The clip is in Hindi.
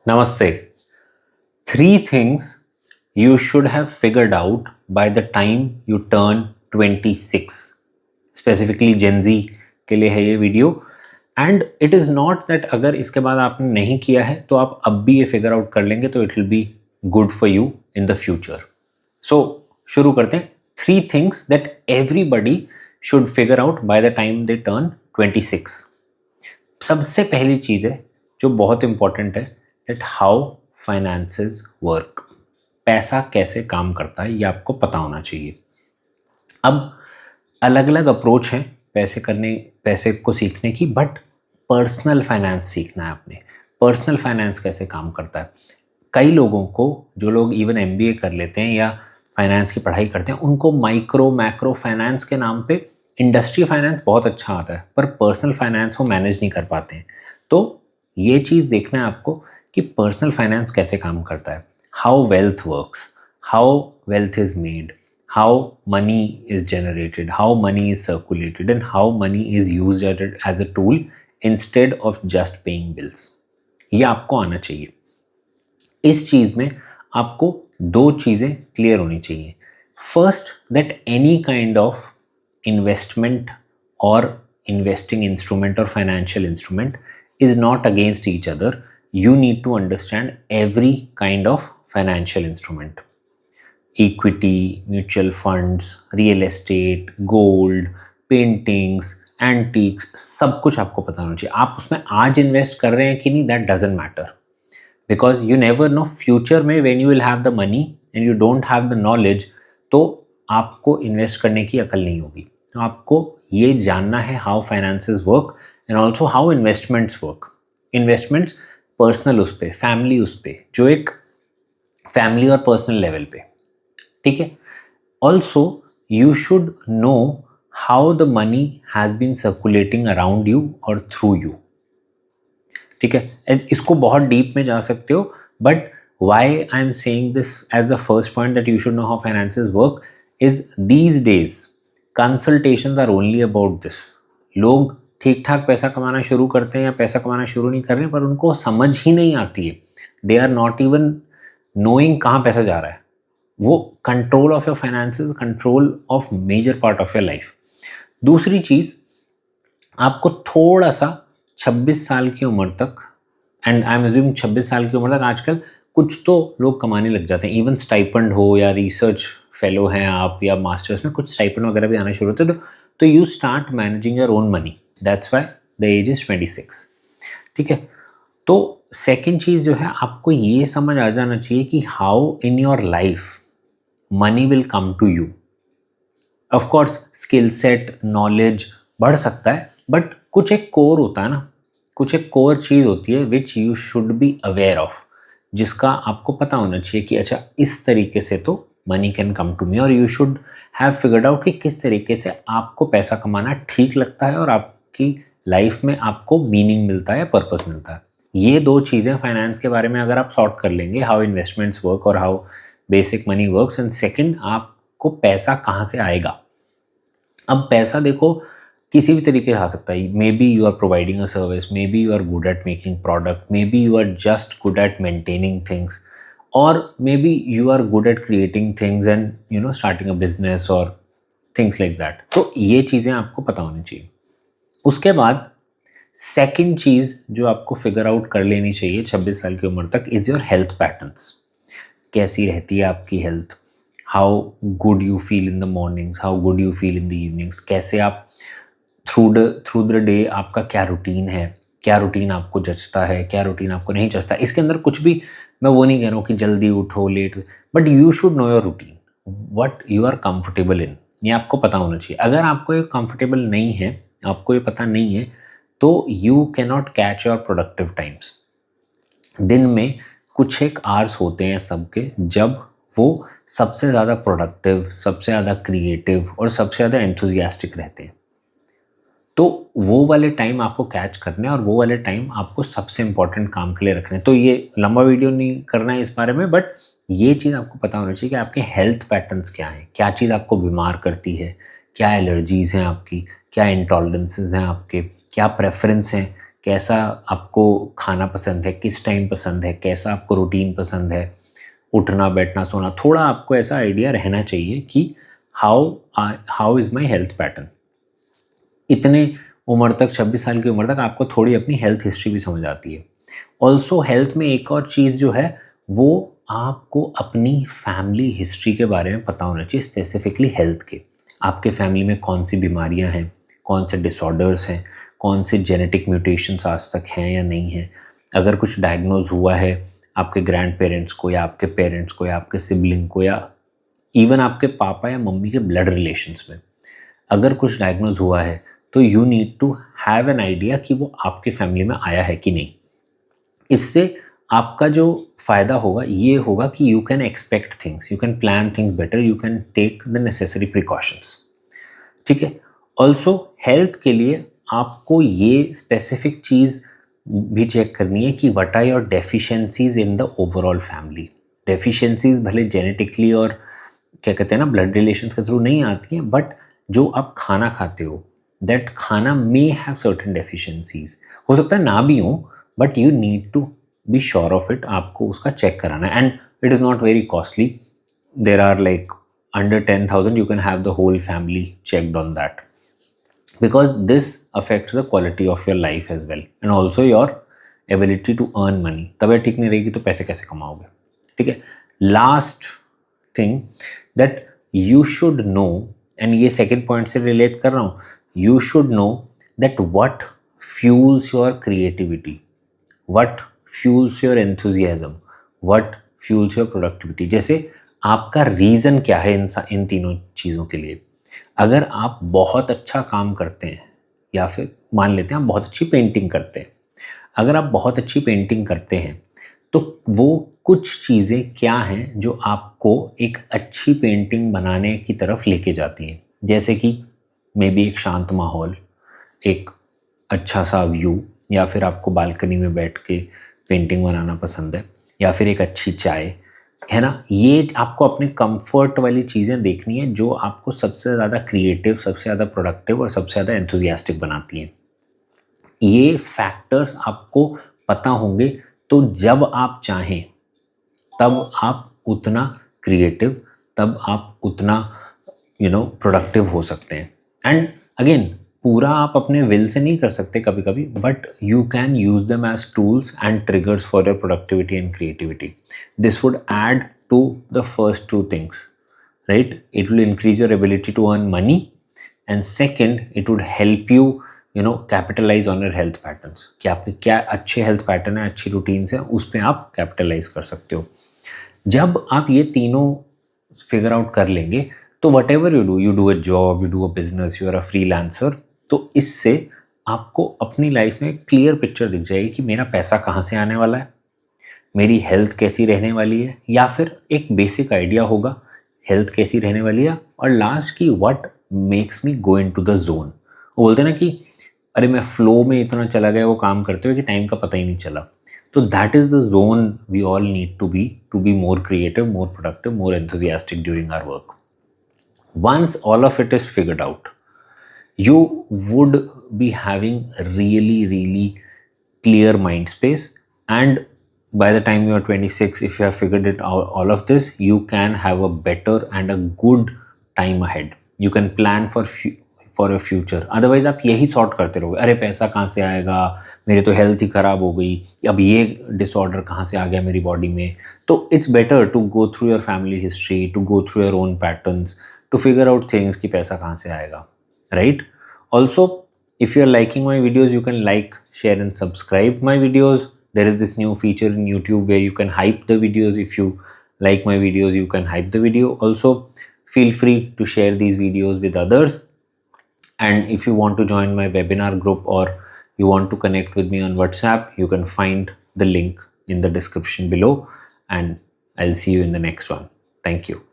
Namaste. Three things you should have figured out by the time you turn 26. Specifically Gen Z के लिए है ये video. And it is not that अगर इसके बाद आपने नहीं किया है तो आप अब भी ये फिगर आउट कर लेंगे तो it will be good for you in the future. So शुरू करते हैं. 3 things that everybody should figure out by the time they turn 26. सबसे पहली चीज़ है जो बहुत इंपॉर्टेंट है दैट हाउ फाइनेंसेस वर्क. पैसा कैसे काम करता है ये आपको पता होना चाहिए. अब अलग अलग अप्रोच हैं पैसे को सीखने की, बट पर्सनल फाइनेंस सीखना है आपने. पर्सनल फाइनेंस कैसे काम करता है. कई लोगों को, जो लोग इवन MBA कर लेते हैं या फाइनेंस की पढ़ाई करते हैं, उनको माइक्रो मैक्रो फाइनेंस के नाम पे इंडस्ट्री फाइनेंस बहुत अच्छा आता है, पर पर्सनल फाइनेंस वो मैनेज नहीं कर पाते हैं. तो ये चीज़ देखना है आपको कि पर्सनल फाइनेंस कैसे काम करता है. How wealth works, how wealth is made, how money is generated, how money is circulated and how money is used as a tool instead of just paying bills. ये आपको आना चाहिए. इस चीज़ में आपको 2 चीज़ें क्लियर होनी चाहिए. First, that any kind of investment और investing instrument or financial instrument is not against each other. You need to understand every kind of financial instrument. Equity, mutual funds, real estate, gold, paintings, antiques, सब कुछ आपको पता होना चाहिए. आप उसमें आज इन्वेस्ट कर रहे हैं कि नहीं, that doesn't matter. Because you never know future में when you will have the money and you don't have the knowledge, तो आपको इन्वेस्ट करने की अकल नहीं होगी. तो आपको ये जानना है how finances work and also how investments work. Investments personal उस पे, फैमिली उस पे, जो एक फैमिली और पर्सनल लेवल पे, ठीक है. Also you should know how the money has been circulating around you और थ्रू यू, ठीक है. इसको बहुत डीप में जा सकते हो, but why I am saying this as the first point that you should know how finances work is these days consultations are only about this. लोग ठीक ठाक पैसा कमाना शुरू करते हैं या पैसा कमाना शुरू नहीं कर रहे हैं, पर उनको समझ ही नहीं आती है. They are not even knowing कहाँ पैसा जा रहा है. वो control of your finances, control of major part of your life. दूसरी चीज़, आपको थोड़ा सा 26 साल की उम्र तक, एंड आई एम अज्यूमिंग 26 साल की उम्र तक आजकल कुछ तो लोग कमाने लग जाते हैं. इवन स्टाइपेंड हो या रिसर्च फेलो हैं आप या मास्टर्स में कुछ स्टाइपेंड वगैरह भी आना शुरू होते हैं, तो you start managing your own money. That's why the age is 26, ठीक है. तो सेकेंड चीज़ जो है, आपको ये समझ आ जाना चाहिए कि how in your life money will come to you. Of course skill set, knowledge बढ़ सकता है, बट कुछ एक कोर होता है ना, कुछ एक कोर चीज़ होती है which you should be aware of, जिसका आपको पता होना चाहिए कि अच्छा इस तरीके से तो money can come to me. और you should have figured out कि किस तरीके से आपको पैसा कमाना ठीक लगता है और आपकी लाइफ में आपको मीनिंग मिलता है, पर्पस मिलता है. ये 2 चीज़ें फाइनेंस के बारे में अगर आप सॉर्ट कर लेंगे, हाउ इन्वेस्टमेंट्स वर्क और how basic money works, and second, आपको पैसा कहाँ से आएगा. अब पैसा देखो किसी भी तरीके से आ सकता है. Maybe you are providing a service, maybe you are good at making product, maybe you are just good at maintaining things, or maybe you are good at creating things and you know starting a business or things like that. तो ये चीज़ें आपको पता होनी चाहिए. उसके बाद सेकेंड चीज़ जो आपको फिगर आउट कर लेनी चाहिए 26 साल की उम्र तक इज़ योर हेल्थ पैटर्न्स. कैसी रहती है आपकी health, how good you feel in the mornings, how good you feel in the evenings, कैसे आप थ्रू द डे आपका क्या रूटीन है, क्या रूटीन आपको जचता है, क्या रूटीन आपको नहीं जचता. इसके अंदर कुछ भी, मैं वो नहीं कह रहा हूँ कि जल्दी उठो late, but you should know your routine, what you are comfortable in. ये आपको पता होना चाहिए. अगर आपको ये कंफर्टेबल नहीं है, आपको ये पता नहीं है, तो you can not catch your productive times. दिन में कुछ एक आवर्स होते हैं सबके जब वो सबसे ज़्यादा प्रोडक्टिव, सबसे ज़्यादा क्रिएटिव और सबसे ज़्यादा एंथुजियास्टिक रहते हैं. तो वो वाले टाइम आपको कैच करने हैं और वो वाले टाइम आपको सबसे इम्पॉर्टेंट काम के लिए रखने हैं. तो ये लंबा वीडियो नहीं करना है इस बारे में, बट ये चीज़ आपको पता होना चाहिए कि आपके हेल्थ पैटर्न्स क्या हैं, क्या चीज़ आपको बीमार करती है, क्या एलर्जीज़ हैं आपकी, क्या इंटॉलरेंसेस हैं आपके, क्या प्रेफरेंस हैं कैसा आपको खाना पसंद है, किस टाइम पसंद है, कैसा आपको रूटीन पसंद है, उठना बैठना सोना, थोड़ा आपको ऐसा आइडिया रहना चाहिए कि how is my health pattern. इतने उम्र तक, 26 साल की उम्र तक आपको थोड़ी अपनी हेल्थ हिस्ट्री भी समझ आती है। ऑल्सो हेल्थ में एक और चीज़ जो है वो आपको अपनी फैमिली हिस्ट्री के बारे में पता होना चाहिए, स्पेसिफिकली हेल्थ के। आपके फैमिली में कौन सी बीमारियां हैं, कौन से डिसऑर्डर्स हैं, कौन से जेनेटिक म्यूटेशंस आज तक हैं या नहीं हैं। अगर कुछ डायग्नोज हुआ है आपके ग्रैंड पेरेंट्स को या आपके पेरेंट्स को या आपके सिबलिंग को या इवन आपके पापा या मम्मी के ब्लड रिलेशंस में अगर कुछ डायग्नोज हुआ है तो you need to have an idea कि वो आपके फैमिली में आया है कि नहीं। इससे आपका जो फ़ायदा होगा ये होगा कि you can expect things, you can plan things better, you can take the necessary precautions. ठीक है। ऑल्सो हेल्थ के लिए आपको ये स्पेसिफिक चीज़ भी चेक करनी है कि what are your deficiencies in the overall family. Deficiencies भले जेनेटिकली और क्या कहते हैं ना ब्लड रिलेशंस के थ्रू नहीं आती हैं, बट जो आप खाना खाते हो दैट खाना मे हैव सर्टेन डेफिशिएंसीज, हो सकता है ना भी हो, but you need to be sure of it. आपको उसका चेक कराना है and it is not very costly. There are like under 10,000 you can have the whole family checked on that, because this affects the quality of your life as well and also your ability to earn money। तबीयत ठीक नहीं रहेगी तो पैसे कैसे कमाओगे। ठीक है। Last thing that you should no, and ये सेकेंड पॉइंट से रिलेट कर रहा हूँ, you should know that what fuels your creativity, what fuels your enthusiasm, what fuels your productivity. जैसे आपका रीज़न क्या है इन तीनों चीज़ों के लिए। अगर आप बहुत अच्छा काम करते हैं या फिर मान लेते हैं आप बहुत अच्छी पेंटिंग करते हैं, अगर आप बहुत अच्छी पेंटिंग करते हैं तो वो कुछ चीज़ें क्या हैं जो आपको एक अच्छी पेंटिंग बनाने की तरफ लेके जाती हैं। जैसे कि मे बी एक शांत माहौल, एक अच्छा सा व्यू, या फिर आपको बालकनी में बैठ के पेंटिंग बनाना पसंद है, या फिर एक अच्छी चाय, है ना। ये आपको अपने कंफर्ट वाली चीज़ें देखनी है जो आपको सबसे ज़्यादा क्रिएटिव, सबसे ज़्यादा प्रोडक्टिव और सबसे ज़्यादा एंथुजियास्टिक बनाती हैं। ये फैक्टर्स आपको पता होंगे तो जब आप चाहें तब आप उतना क्रिएटिव, तब आप उतना प्रोडक्टिव हो सकते हैं। एंड अगेन पूरा आप अपने विल से नहीं कर सकते कभी कभी, but you can use them as tools and triggers for your productivity and creativity. This would add to the first two things, right. It will increase your ability to earn money and second it would help you capitalize on your health patterns, कि आपके क्या अच्छे हेल्थ पैटर्न है, अच्छी रूटीन्स हैं, उस पर आप कैपिटलाइज कर सकते हो। जब आप ये तीनों फिगर आउट कर लेंगे तो whatever you do a job, you do a business, you are a freelancer, तो इससे आपको अपनी लाइफ में क्लियर पिक्चर दिख जाएगी कि मेरा पैसा कहाँ से आने वाला है, मेरी हेल्थ कैसी रहने वाली है, या फिर एक बेसिक आइडिया होगा हेल्थ कैसी रहने वाली है, और लास्ट की what makes me go into the zone. वो बोलते हैं ना कि अरे मैं फ्लो में इतना चला गया वो काम करते हुए कि टाइम का पता ही नहीं चला। तो that is the zone we all need to be more creative, more productive, more enthusiastic during our work. Once all of it is figured out, you would be having really, really clear mind space, and by the time you are 26, if you have figured it out, all of this, you can have a better and a good time ahead. You can plan for a future. Otherwise आप यही सॉर्ट करते रहोगे, अरे पैसा कहाँ से आएगा, मेरी तो हेल्थ ही ख़राब हो गई, अब ये डिसऑर्डर कहाँ से आ गया मेरी बॉडी में। तो it's better to go through your family history, to go through your own patterns, to figure out things कि पैसा कहाँ से आएगा, right. Also if you are liking my videos, you can like, share and subscribe my videos. There is this new feature in YouTube where you can hype the videos. If you like my videos, you can hype the video. Also, feel free to share these videos with others. And if you want to join my webinar group or you want to connect with me on WhatsApp, you can find the link in the description below. And I'll see you in the next one. Thank you.